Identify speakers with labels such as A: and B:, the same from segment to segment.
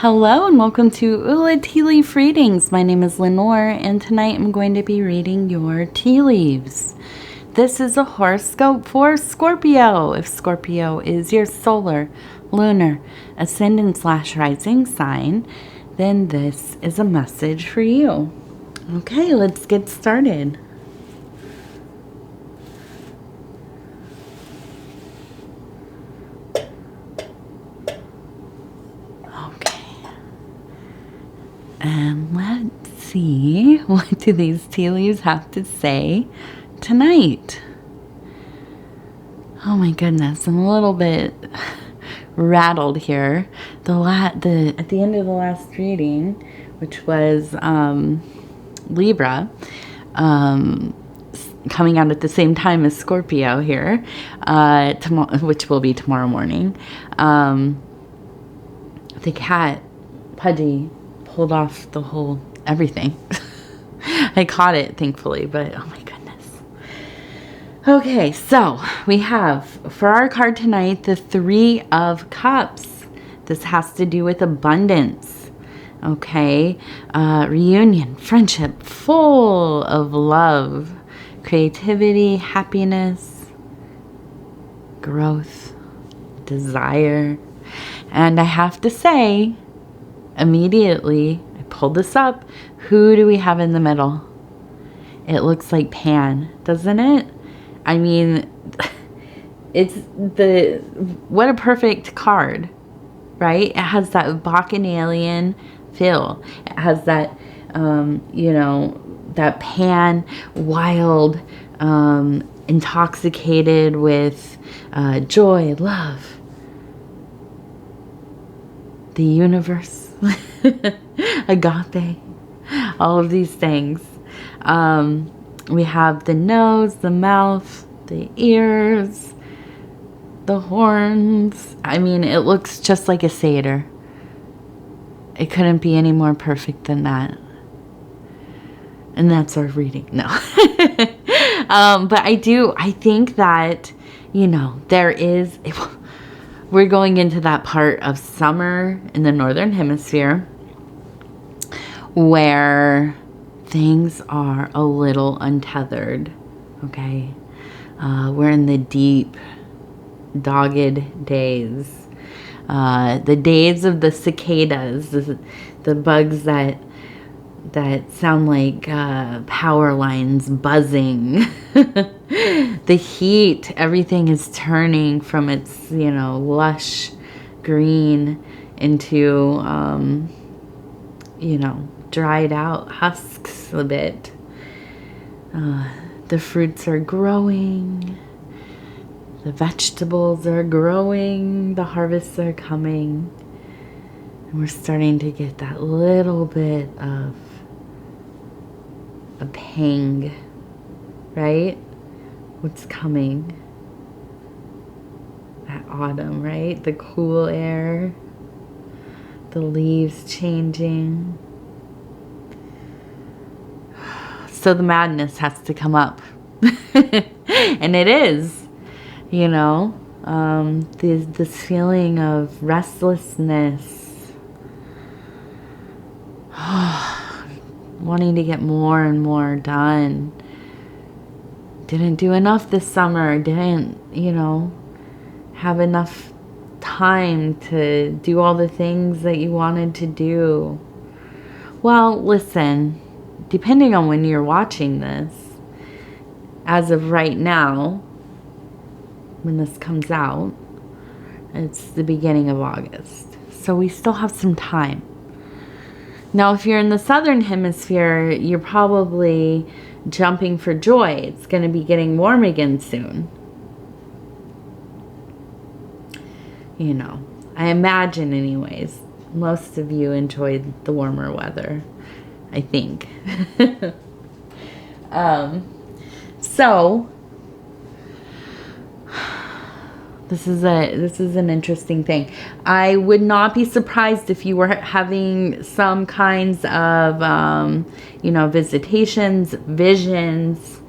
A: Hello and welcome to Ula Tea Leaf Readings. My name is Lenor and tonight I'm going to be reading your tea leaves. This is a horoscope for Scorpio. If Scorpio is your solar, lunar, ascendant / rising sign, then this is a message for you. Okay, let's get started. And let's see, what do these tea leaves have to say tonight? Oh my goodness, I'm a little bit rattled here. At the end of the last reading, which was Libra, coming out at the same time as Scorpio here, which will be tomorrow morning. The cat, Pudgy, pulled off the whole everything. I caught it, thankfully, but oh my goodness. Okay, so we have, for our card tonight, the Three of Cups. This has to do with abundance. Okay, reunion, friendship, full of love, creativity, happiness, growth, desire. And I have to say, immediately, I pulled this up. Who do we have in the middle? It looks like Pan, doesn't it? I mean, what a perfect card, right? It has that Bacchanalian feel. It has that, that Pan, wild, intoxicated with joy, love, the universe. Agape, all of these things. We have the nose, the mouth, the ears, the horns. I mean, it looks just like a satyr. It couldn't be any more perfect than that. And that's our reading. No. But I think that, we're going into that part of summer in the northern hemisphere where things are a little untethered, okay? We're in the deep, dogged days. The days of the cicadas, the bugs that sound like power lines buzzing. The heat, everything is turning from its, lush green into, dried out husks a bit. The fruits are growing. The vegetables are growing. The harvests are coming. And we're starting to get that little bit of a pang, right? What's coming? That autumn, right? The cool air, the leaves changing. So the madness has to come up. And it is, this feeling of restlessness. Wanting to get more and more done. Didn't do enough this summer. Didn't, have enough time to do all the things that you wanted to do. Well, listen, depending on when you're watching this, as of right now, when this comes out, it's the beginning of August. So we still have some time. Now, if you're in the southern hemisphere, you're probably jumping for joy. It's going to be getting warm again soon. I imagine anyways, most of you enjoyed the warmer weather, I think. So this is an interesting thing. I would not be surprised if you were having some kinds of, visitations, visions.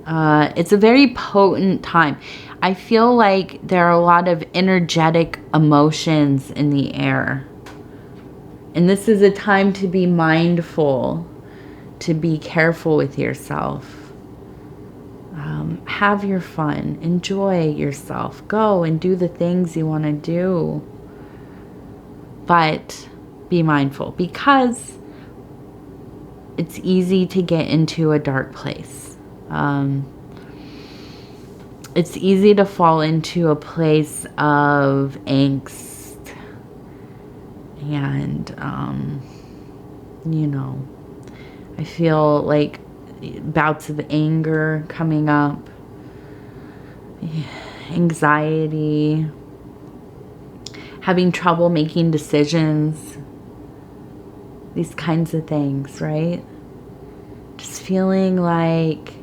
A: It's a very potent time. I feel like there are a lot of energetic emotions in the air. And this is a time to be mindful, to be careful with yourself. Have your fun. Enjoy yourself. Go and do the things you want to do. But be mindful, because it's easy to get into a dark place. It's easy to fall into a place of angst and, you know, I feel like bouts of anger coming up, anxiety, having trouble making decisions, these kinds of things, right? Just feeling like,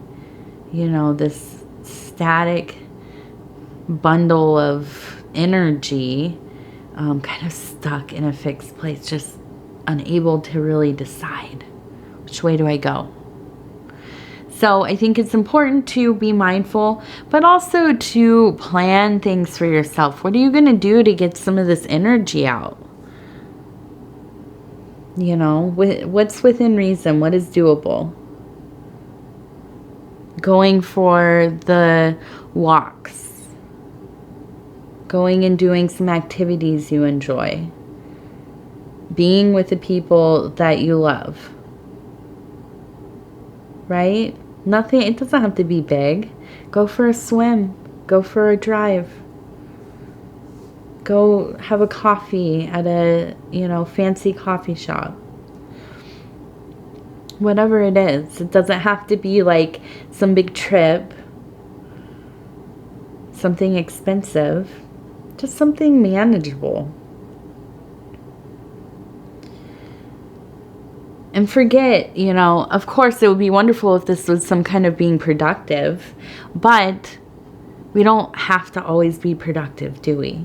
A: you know, this static bundle of energy, kind of stuck in a fixed place, just unable to really decide which way do I go. So I think it's important to be mindful, but also to plan things for yourself. What are you going to do to get some of this energy out? You know, what's within reason? What is doable? Going for the walks. Going and doing some activities you enjoy. Being with the people that you love. Right? Nothing, it doesn't have to be big. Go for a swim. Go for a drive. Go have a coffee at a, you know, fancy coffee shop. Whatever it is. It doesn't have to be like some big trip. Something expensive. Just something manageable. And forget, you know, of course it would be wonderful if this was some kind of being productive, but we don't have to always be productive, do we?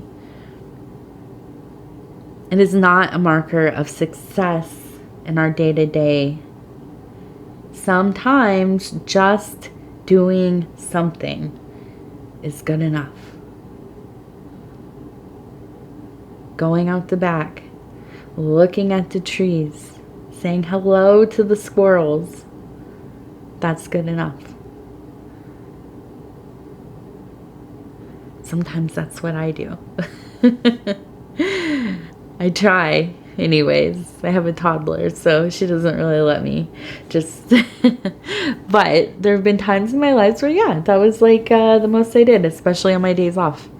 A: It is not a marker of success in our day-to-day. Sometimes just doing something is good enough. Going out the back, looking at the trees, saying hello to the squirrels, that's good enough. Sometimes that's what I do. I try anyways. I have a toddler, so she doesn't really let me just but there have been times in my life where, yeah, that was like the most I did, especially on my days off.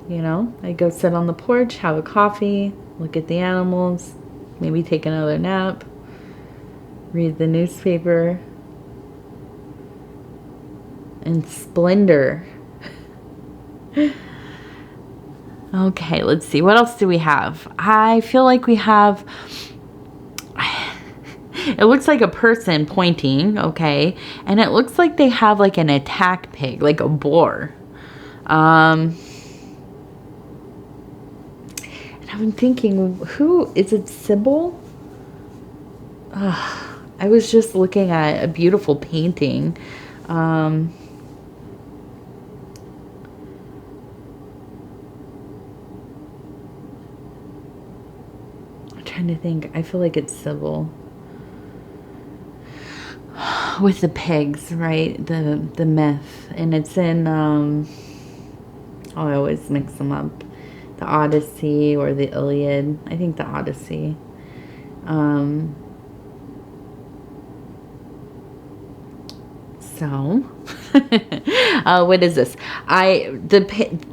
A: You know, I go sit on the porch, have a coffee, look at the animals, maybe take another nap, read the newspaper, and splendor. Okay, let's see. What else do we have? I feel like we have... It looks like a person pointing, okay? And it looks like they have like an attack pig, like a boar. And I'm thinking, who is it? Sybil? I was just looking at a beautiful painting. I'm trying to think. I feel like it's Sybil. With the pigs, right? The myth. And it's in, I always mix them up. The Odyssey or the Iliad. I think the Odyssey. So, what is this?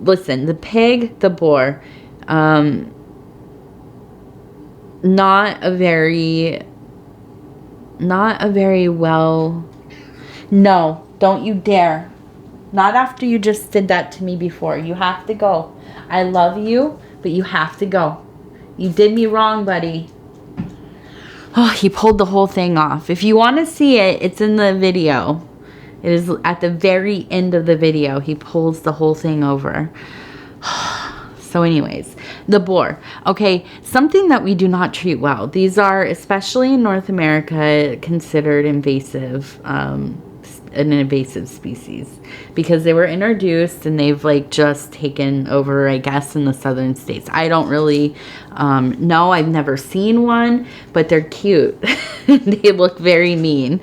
A: Listen, the pig, the boar, not a very well, no, don't you dare. Not after you just did that to me before. You have to go. I love you, but you have to go. You did me wrong, buddy. Oh, he pulled the whole thing off. If you want to see it, it's in the video. It is at the very end of the video. He pulls the whole thing over. So anyways, the boar. Okay, something that we do not treat well. These are, especially in North America, considered invasive an invasive species, because they were introduced and they've like just taken over, I guess, in the southern states. I don't really know. I've never seen one, but they're cute. They look very mean.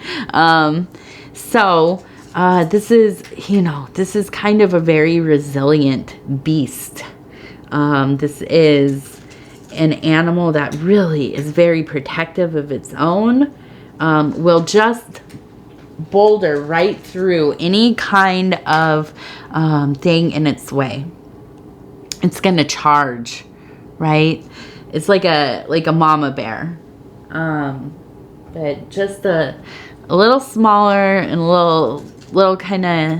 A: This is, this is kind of a very resilient beast. This is an animal that really is very protective of its own, will just boulder right through any kind of thing in its way. It's going to charge, right? It's like a mama bear, but just a little smaller and a little kind of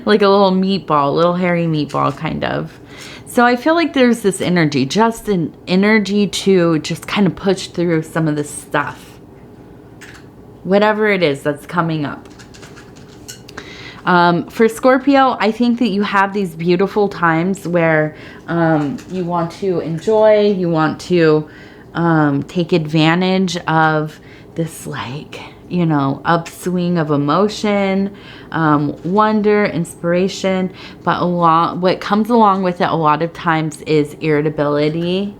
A: like a little meatball, little hairy meatball kind of. So I feel like there's this energy, just an energy to just kind of push through some of this stuff, whatever it is that's coming up. For Scorpio, I think that you have these beautiful times where you want to enjoy, you want to take advantage of this, like, upswing of emotion, wonder, inspiration. But what comes along with it a lot of times is irritability,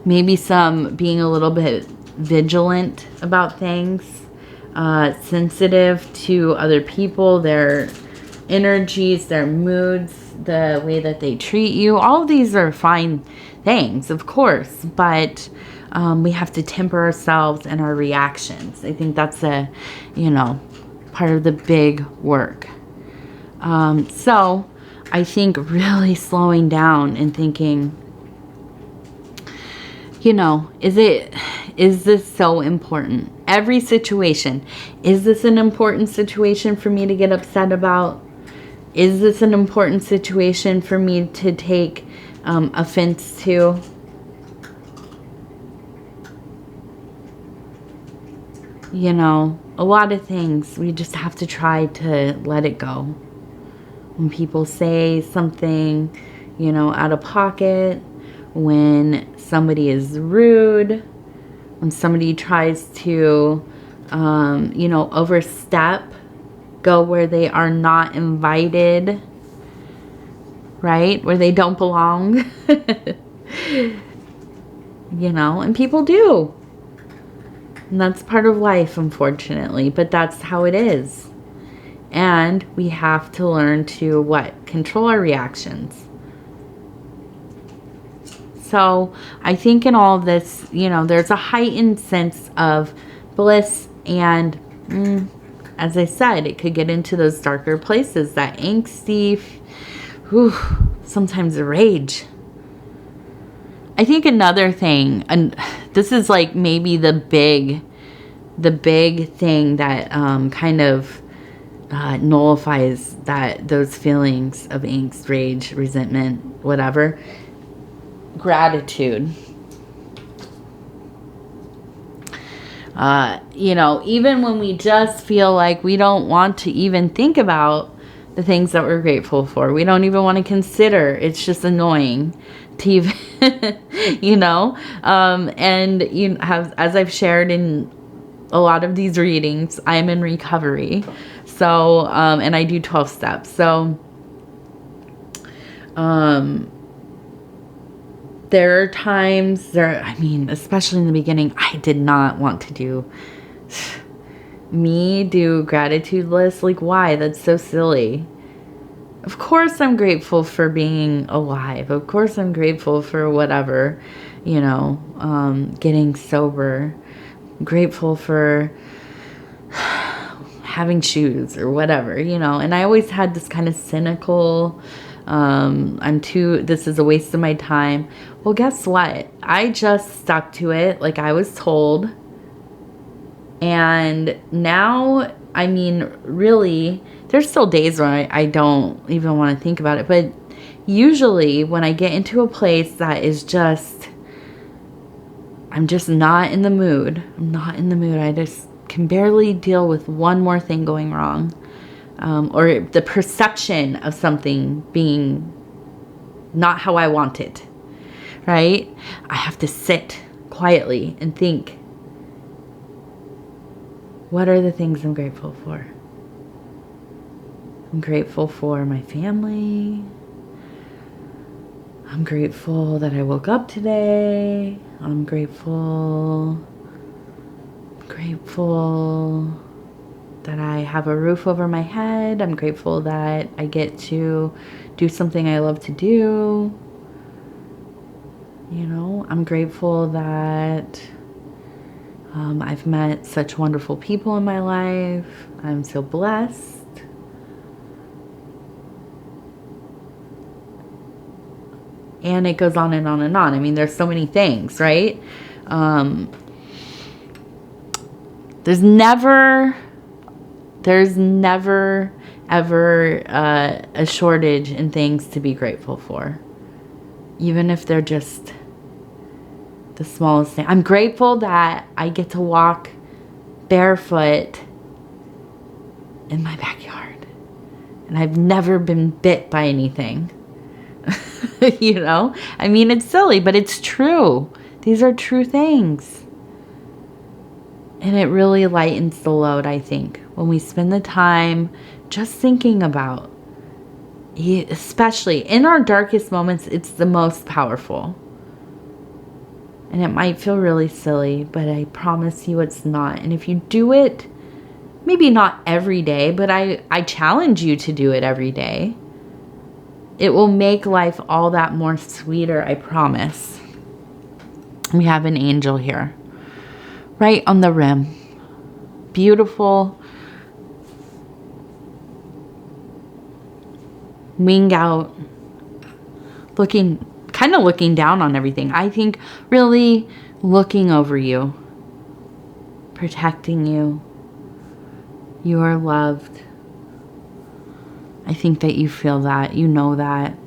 A: maybe some being a little bit vigilant about things, sensitive to other people, their energies, their moods, the way that they treat you. All of these are fine things, of course, but we have to temper ourselves and our reactions. I think that's part of the big work. So I think really slowing down and thinking, is this so important? Every situation. Is this an important situation for me to get upset about? Is this an important situation for me to take offense to? A lot of things we just have to try to let it go. When people say something, out of pocket, when somebody is rude, when somebody tries to, overstep, go where they are not invited, right? Where they don't belong, and people do. And that's part of life, unfortunately, but that's how it is. And we have to learn to control our reactions. So I think in all of this, there's a heightened sense of bliss, and as I said, it could get into those darker places, that angsty, sometimes rage. I think another thing, and this is like maybe the big thing that kind of nullifies those feelings of angst, rage, resentment, whatever. Gratitude. Even when we just feel like we don't want to even think about the things that we're grateful for, we don't even want to consider, it's just annoying to even, and as I've shared in a lot of these readings, I'm in recovery. So, and I do 12 steps. So, there are times especially in the beginning, I did not want to do gratitude lists. Like, why? That's so silly. Of course I'm grateful for being alive. Of course I'm grateful for whatever, getting sober. I'm grateful for having shoes or whatever, and I always had this kind of cynical, this is a waste of my time. Well, guess what? I just stuck to it like I was told. And now, really, there's still days where I don't even want to think about it. But usually when I get into a place that is I'm just not in the mood. I'm not in the mood. I just can barely deal with one more thing going wrong. Or the perception of something being not how I want it, right? I have to sit quietly and think, What are the things I'm grateful for? I'm grateful for my family. I'm grateful that I woke up today. I'm grateful that I have a roof over my head. I'm grateful that I get to do something I love to do. You know, I'm grateful that I've met such wonderful people in my life. I'm so blessed. And it goes on and on and on. I mean, there's so many things, right? There's never ever a shortage in things to be grateful for. Even if they're just the smallest thing. I'm grateful that I get to walk barefoot in my backyard. And I've never been bit by anything. You know? I mean, it's silly, but it's true. These are true things. And it really lightens the load, I think, when we spend the time just thinking about, especially in our darkest moments, it's the most powerful. And it might feel really silly, but I promise you it's not. And if you do it, maybe not every day, but I challenge you to do it every day. It will make life all that more sweeter, I promise. We have an angel here, right on the rim. Beautiful. Wing out. Kind of looking down on everything. I think really looking over you. Protecting you. You are loved. I think that you feel that. You know that.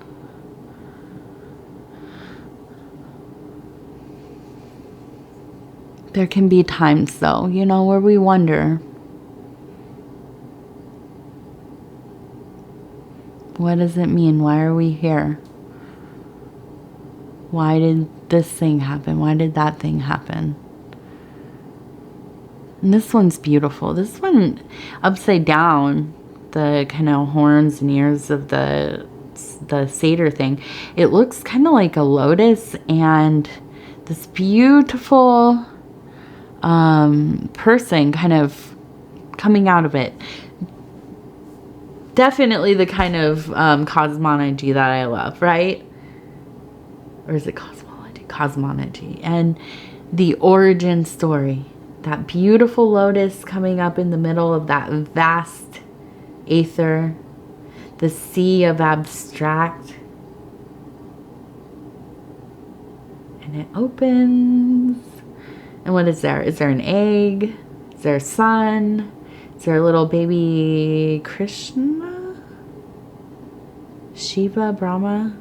A: There can be times, though, you know, where we wonder, what does it mean? Why are we here? Why did this thing happen? Why did that thing happen? And this one's beautiful. This one, upside down, the kind of horns and ears of the satyr thing, it looks kind of like a lotus and this beautiful person kind of coming out of it. Definitely the kind of cosmology that I love, right? Or is it cosmology? Cosmology. And the origin story. That beautiful lotus coming up in the middle of that vast aether. The sea of abstract. And it opens. And what is there? Is there an egg? Is there a sun? Is there a little baby Krishna? Shiva? Brahma?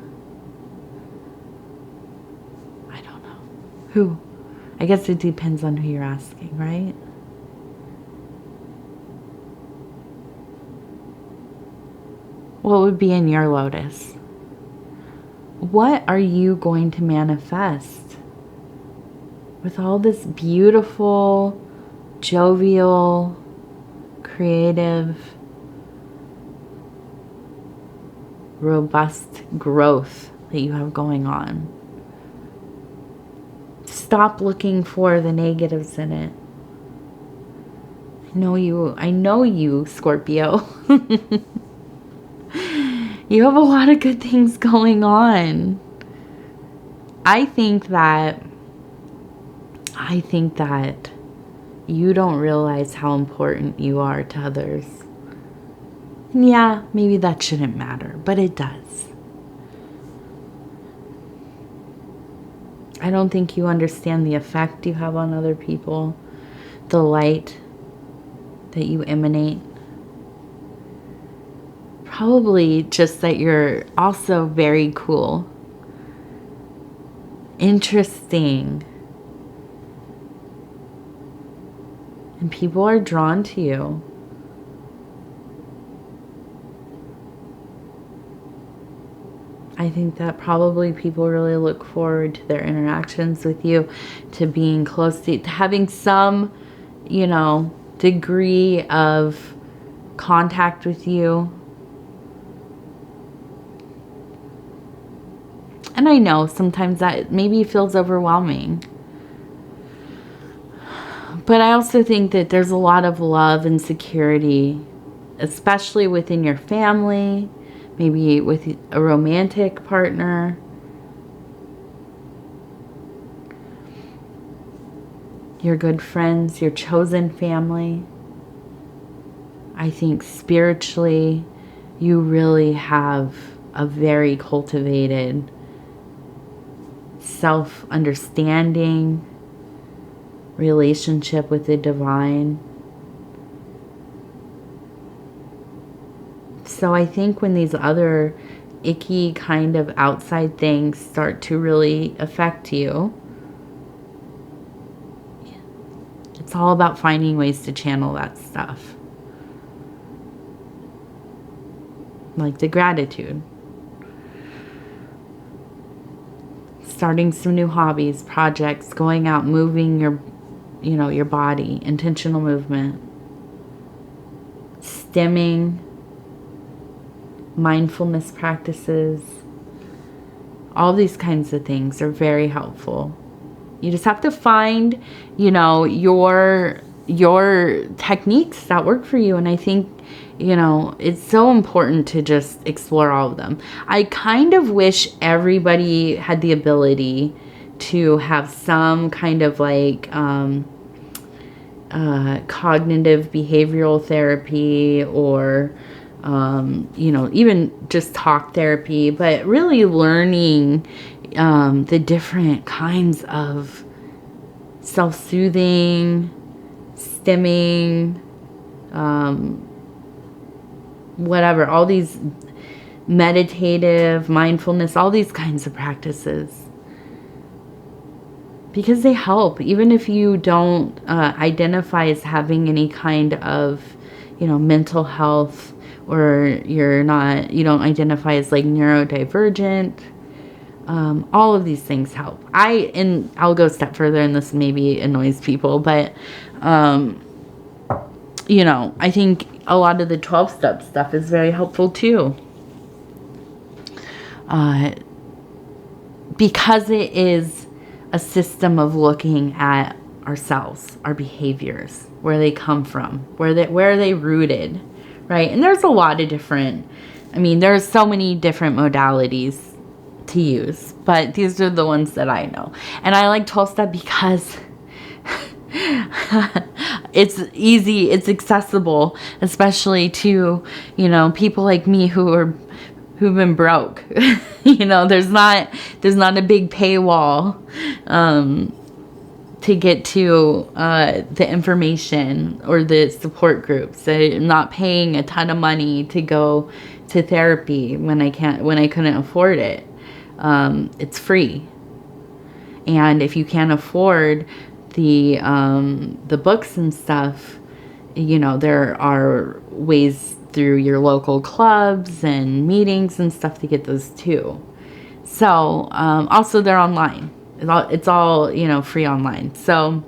A: I don't know. Who? I guess it depends on who you're asking, right? What would be in your lotus? What are you going to manifest? With all this beautiful, jovial, creative, robust growth that you have going on. Stop looking for the negatives in it. I know you, Scorpio. You have a lot of good things going on. I think that you don't realize how important you are to others. Yeah, maybe that shouldn't matter, but it does. I don't think you understand the effect you have on other people, the light that you emanate. Probably just that you're also very cool, interesting, and people are drawn to you. I think that probably people really look forward to their interactions with you, to being close to having some, degree of contact with you. And I know sometimes that maybe feels overwhelming. But I also think that there's a lot of love and security, especially within your family, maybe with a romantic partner. Your good friends, your chosen family. I think spiritually, you really have a very cultivated self-understanding relationship with the divine. So I think when these other icky kind of outside things start to really affect you, it's all about finding ways to channel that stuff. Like the gratitude. Starting some new hobbies, projects, going out, moving your body, intentional movement. Stimming, mindfulness practices. All these kinds of things are very helpful. You just have to find, your techniques that work for you. And I think, it's so important to just explore all of them. I kind of wish everybody had the ability to have some kind of like cognitive behavioral therapy or, even just talk therapy, but really learning the different kinds of self-soothing, stimming, whatever, all these meditative, mindfulness, all these kinds of practices. Because they help, even if you don't identify as having any kind of, mental health, or you don't identify as like neurodivergent. All of these things help. I'll go a step further, and this maybe annoys people, but, I think a lot of the 12-step stuff is very helpful too. Because it is a system of looking at ourselves, our behaviors, where they come from, where are they rooted, right? And there's a lot of different, there's so many different modalities to use, but these are the ones that I know. And I like 12-step because it's easy, it's accessible, especially to, people like me who've been broke. There's not a big paywall to get to the information or the support groups. I'm not paying a ton of money to go to therapy when I couldn't afford it. It's free. And if you can't afford the books and stuff, there are ways through your local clubs and meetings and stuff to get those too. So, also they're online. It's all, free online. So,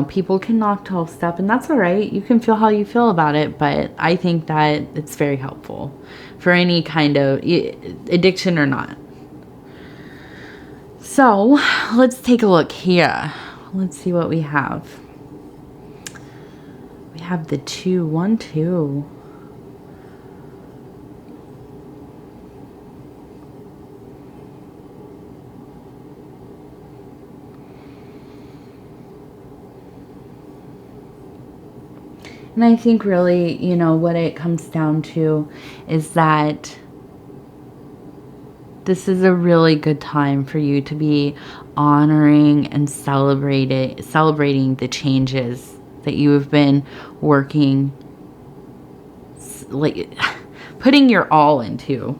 A: people can knock 12-step, and that's all right. You can feel how you feel about it, but I think that it's very helpful for any kind of addiction or not. So, let's take a look here. Let's see what we have. We have the 2, 1, 2. And I think really, what it comes down to is that this is a really good time for you to be honoring and celebrating the changes that you have been working, like putting your all into.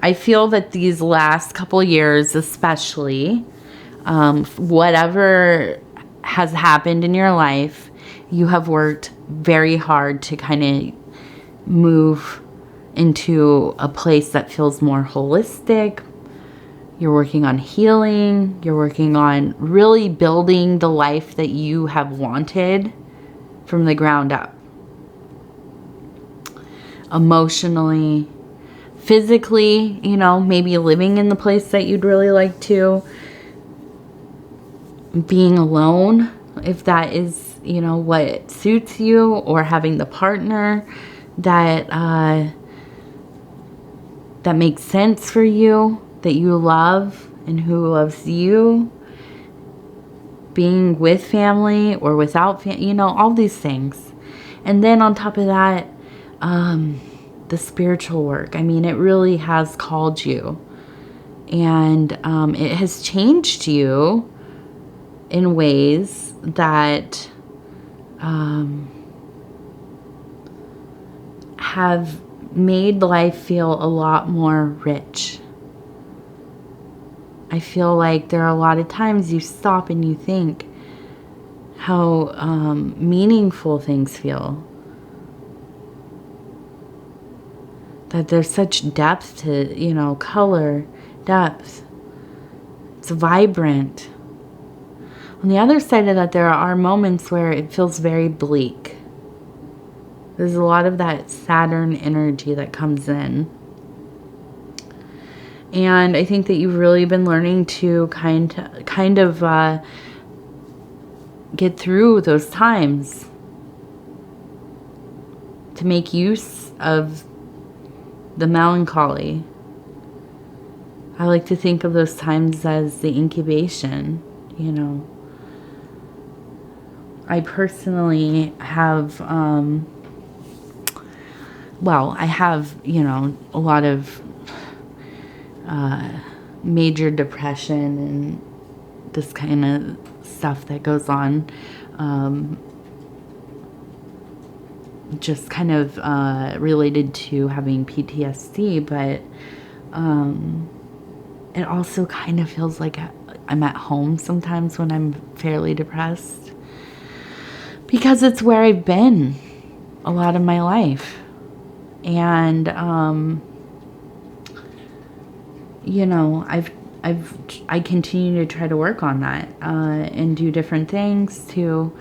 A: I feel that these last couple years, especially, whatever has happened in your life, you have worked very hard to kind of move into a place that feels more holistic, You're working on healing. You're working on really building the life that you have wanted from the ground up. Emotionally, physically, you know, maybe living in the place that you'd really like to. Being alone, if that is, you know, what suits you, or having the partner that that makes sense for you, that you love and who loves you. Being with family or without family, you know, all these things. And then on top of that, the spiritual work. I mean, it really has called you, and it has changed you in ways that have made life feel a lot more rich. I feel like there are a lot of times you stop and you think how meaningful things feel. That there's such depth to, you know, color, depth. It's vibrant. On the other side of that, there are moments where it feels very bleak. There's a lot of that Saturn energy that comes in. And I think that you've really been learning to kind of get through those times. To make use of the melancholy. I like to think of those times as the incubation, you know. I personally have, I have, you know, a lot of major depression and this kind of stuff that goes on. Just kind of related to having PTSD, but it also kind of feels like I'm at home sometimes when I'm fairly depressed, because it's where I've been a lot of my life. And you know, I continue to try to work on that and do different things to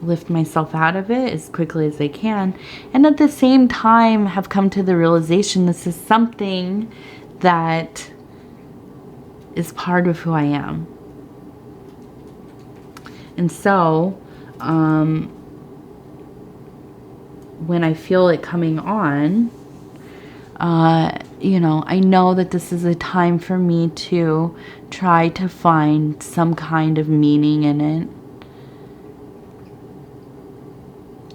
A: lift myself out of it as quickly as I can, and at the same time have come to the realization this is something that is part of who I am. And so when I feel it coming on, you know, I know that this is a time for me to try to find some kind of meaning in it.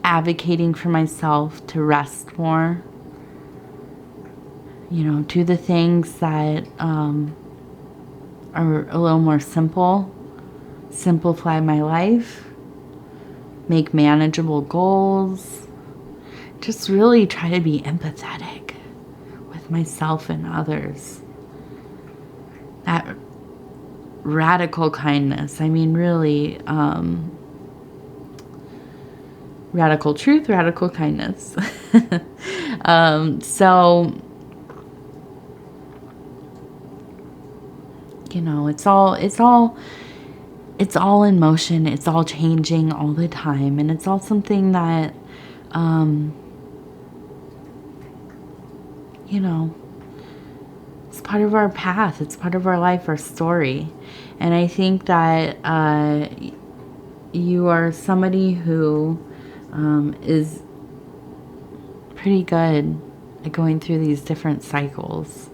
A: Advocating for myself to rest more. You know, do the things that are a little more simple. Simplify my life. Make manageable goals. Just really try to be empathetic with myself and others. That radical kindness. I mean, really, radical truth, radical kindness. So, you know, it's all in motion. It's all changing all the time. And it's all something that, you know, it's part of our path. It's part of our life, our story. And I think that you are somebody who is pretty good at going through these different cycles.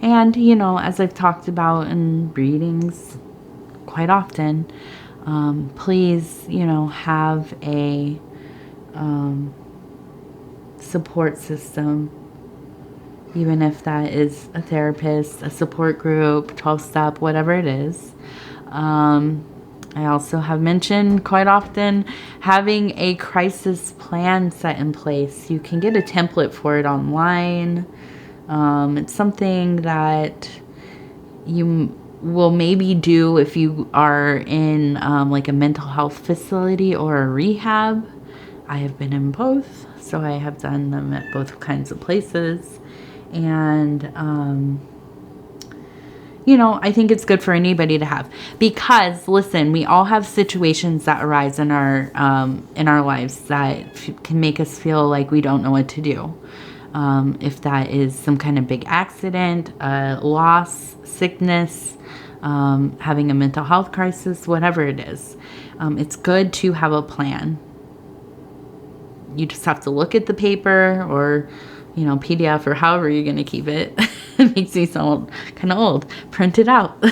A: And, you know, as I've talked about in readings quite often, please, you know, have a support system, even if that is a therapist, a support group, 12-step, whatever it is. I also have mentioned quite often having a crisis plan set in place. You can get a template for it online. It's something that you will maybe do if you are in like a mental health facility or a rehab. I have been in both, so I have done them at both kinds of places. And, you know, I think it's good for anybody to have, because listen, we all have situations that arise in our lives that can make us feel like we don't know what to do. If that is some kind of big accident, loss, sickness, having a mental health crisis, whatever it is, it's good to have a plan. You just have to look at the paper or, you know, PDF or however you're going to keep it. It makes me sound kind of old. Print it out.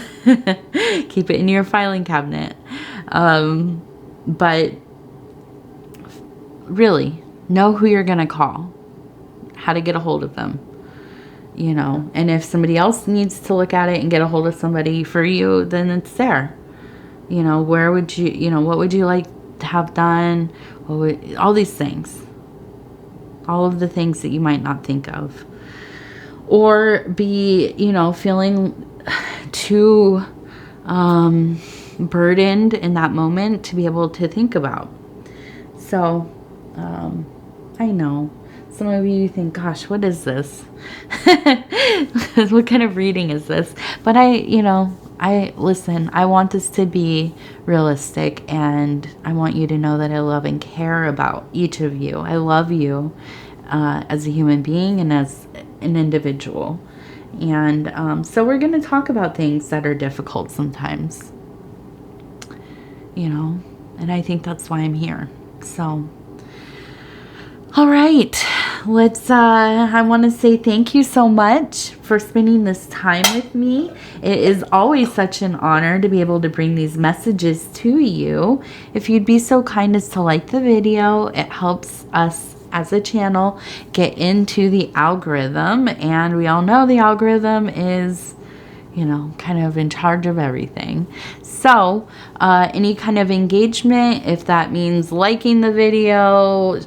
A: Keep it in your filing cabinet. But really, know who you're going to call, how to get a hold of them, you know. And if somebody else needs to look at it and get a hold of somebody for you, then it's there. You know, where would you, you know, what would you like to have done? All these things. All of the things that you might not think of. Or be, you know, feeling too burdened in that moment to be able to think about. So, I know. Some of you think, gosh, what is this? What kind of reading is this? But listen, I want this to be realistic, and I want you to know that I love and care about each of you. I love you as a human being and as an individual. And so we're going to talk about things that are difficult sometimes, you know, and I think that's why I'm here. So, all right, I want to say thank you so much for spending this time with me. It is always such an honor to be able to bring these messages to you. If you'd be so kind as to like the video, it helps us as a channel get into the algorithm. And we all know the algorithm is, you know, kind of in charge of everything. So any kind of engagement, if that means liking the video,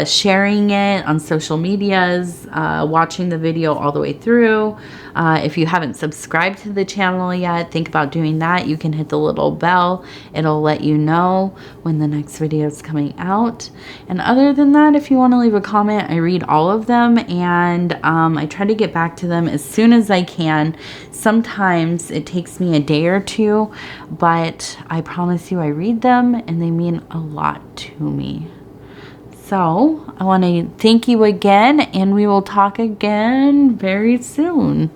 A: sharing it on social medias, watching the video all the way through. If you haven't subscribed to the channel yet, think about doing that. You can hit the little bell. It'll let you know when the next video is coming out. And other than that, if you want to leave a comment, I read all of them, and I try to get back to them as soon as I can. Sometimes it takes me a day or two, but I promise you I read them, and they mean a lot to me. So I want to thank you again, and we will talk again very soon.